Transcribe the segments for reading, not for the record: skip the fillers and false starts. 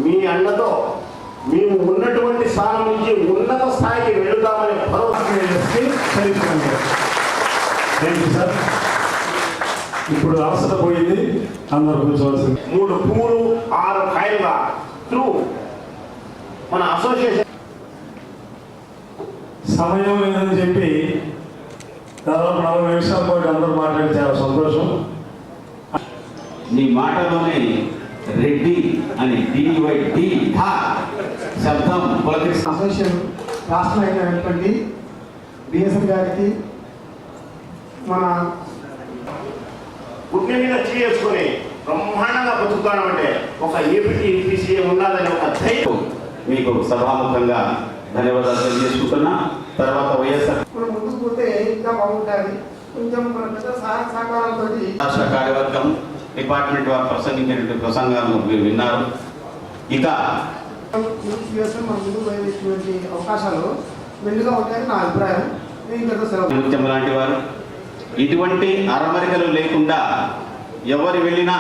మీ అండతో మేము ఉన్నటువంటి స్థానం నుంచి ఉన్నత స్థాయికి వెళుతామని భరోసా. సార్ ఇప్పుడు అవసరం పోయింది, అందరూ కూర్చోవాల్సింది. 3 పూలు 6 కాయలుగా త్రూ మన అసోసియేషన్ సమయం లేదని చెప్పి దాదాపు 40 నిమిషాల పాటు అందరూ మాట్లాడి చాలా సంతోషం. నీ మాటలోనే రెడ్డి అని DYD శబ్దం పులకరిస్తుంది. అసోసియేషన్ రాష్ట్ర అయినటువంటి BSN గారికి మన గుడ్డ మీద చేసుకుని బ్రహ్మాండంగా బతుకుతాను అంటే ఒక EPCA ఉన్నదని ఒక ధైర్యం. మీకు సభాముఖంగా ధన్యవాదాలు తెలియజేసుకుంటున్నా. తర్వాత వైఎస్ఆర్ ముందుకు పోతే ఇంకా బాగుంటుంది. కొంచెం మన పెద్ద సహకారాలతో రాష్ట్ర కార్యవర్గం డిపార్ట్మెంట్ వారు ప్రసంగించినటువంటి ప్రసంగాలను మీరు విన్నారు. ఇక మన ముందుకు పోయేటువంటి అవకాశాలు మెండుగా ఉంటాయని నా అభిప్రాయం. ముత్యం లాంటి వారు ఇటువంటి అరమరికలు లేకుండా ఎవరు వెళ్ళినా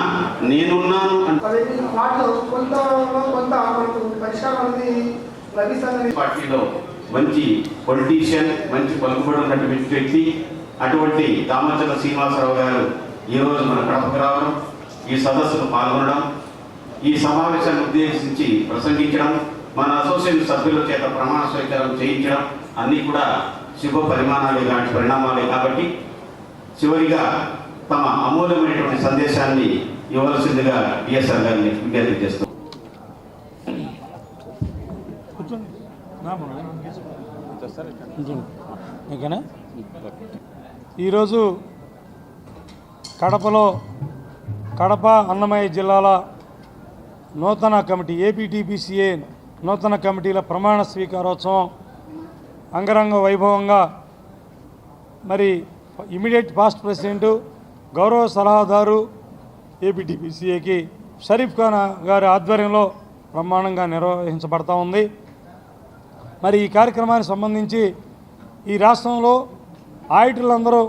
నేనున్నాను వాటిలో కొంత మనకు పరిష్కారం అనేది లభిస్తుందని. పార్టీలో మంచి పొలిటీషియన్, మంచి పలుకుబడి ఉన్నటువంటి వ్యక్తి అటువంటి దామచర్ల శ్రీనివాసరావు గారు ఈరోజు మన కడపకు రావడం, ఈ సదస్సును పాల్గొనడం, ఈ సమావేశాన్ని ఉద్దేశించి ప్రసంగించడం, మన అసోసియేషన్ సభ్యుల చేత ప్రమాణ స్వీకారం చేయించడం అన్నీ కూడా శుభ పరిమాణాలు లాంటి పరిణామాలే. కాబట్టి చివరిగా తమ అమూల్యమైనటువంటి సందేశాన్ని ఇవ్వవలసిందిగా బిఎస్ఆర్ గారిని విజ్ఞప్తి చేస్తాం. ఈరోజు కడపలో కడప అన్నమయ్య జిల్లాల నూతన కమిటీ APTPCA నూతన కమిటీల ప్రమాణ స్వీకారోత్సవం అంగరంగ వైభవంగా మరి ఇమీడియట్ పాస్ట్ ప్రెసిడెంట్ గౌరవ సలహాదారు APTPCAకి షరీఫ్ ఖాన్ గారి ఆధ్వర్యంలో బ్రహ్మాండంగా నిర్వహించబడతా ఉంది. మరి ఈ కార్యక్రమానికి సంబంధించి ఈ రాష్ట్రంలో ఆడిటర్లందరూ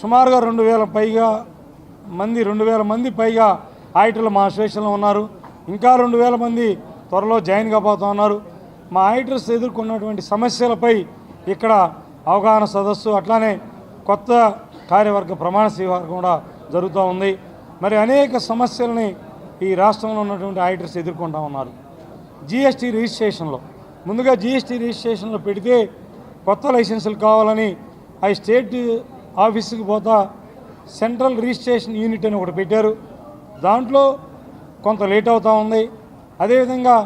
సుమారుగా 2,000 మంది పైగా ఆడిటర్లు మా అసోసియేషన్లో ఉన్నారు. ఇంకా 2,000 మంది త్వరలో జాయిన్ కాబోతూ ఉన్నారు. మా ఆడిటర్స్ ఎదుర్కొన్నటువంటి సమస్యలపై ఇక్కడ అవగాహన సదస్సు, అట్లానే కొత్త కార్యవర్గ ప్రమాణ స్వీకారం కూడా జరుగుతూ ఉంది. మరి అనేక సమస్యలని ఈ రాష్ట్రంలో ఉన్నటువంటి ఆడిటర్స్ ఎదుర్కొంటూ ఉన్నారు. GST రిజిస్ట్రేషన్లో ముందుగా GST రిజిస్ట్రేషన్లో పెడితే కొత్త లైసెన్సులు కావాలని అవి స్టేట్ ఆఫీస్కి పోతా సెంట్రల్ రిజిస్ట్రేషన్ యూనిట్ అని ఒకటి పెట్టారు. దాంట్లో కొంత లేట్ అవుతూ ఉంది. అదేవిధంగా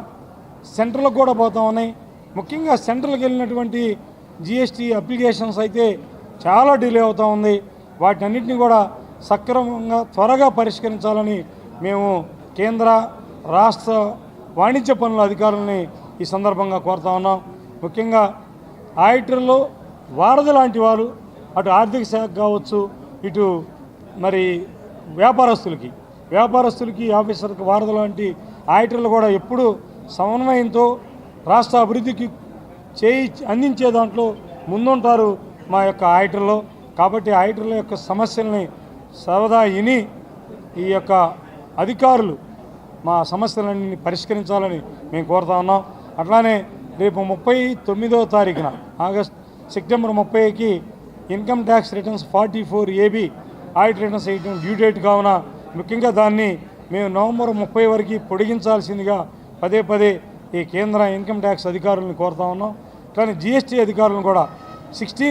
సెంట్రల్కి కూడా పోతూ ఉన్నాయి. ముఖ్యంగా సెంట్రల్కి వెళ్ళినటువంటి GST అప్లికేషన్స్ అయితే చాలా డిలే అవుతూ ఉంది. వాటన్నిటిని కూడా సక్రమంగా త్వరగా పరిష్కరించాలని మేము కేంద్ర రాష్ట్ర వాణిజ్య పన్నుల అధికారులని ఈ సందర్భంగా కోరుతా ఉన్నాం. ముఖ్యంగా ఆడిటర్లు వారధి లాంటి వారు, అటు ఆర్థిక శాఖ కావచ్చు, ఇటు మరి వ్యాపారస్తులకి ఆఫీసర్కి వారధి లాంటి ఆడిటర్లు కూడా ఎప్పుడూ సమన్వయంతో రాష్ట్ర అభివృద్ధికి అందించే దాంట్లో ముందుంటారు మా యొక్క ఆడిటర్లు. కాబట్టి ఆడిటర్ల యొక్క సమస్యల్ని సరదా విని ఈ యొక్క అధికారులు మా సమస్యలన్నీ పరిష్కరించాలని మేము కోరుతా ఉన్నాం. అట్లానే రేపు 39వ తారీఖున సెప్టెంబర్ 30కి income tax returns 44AB audit returns వేయడం డ్యూ డేట్ కావున ముఖ్యంగా దాన్ని మేము నవంబర్ 30 వరకు పొడిగించాల్సిందిగా పదే ఈ కేంద్ర ఇన్కమ్ ట్యాక్స్ అధికారులను కోరుతా ఉన్నాం. కానీ GST అధికారులను కూడా 16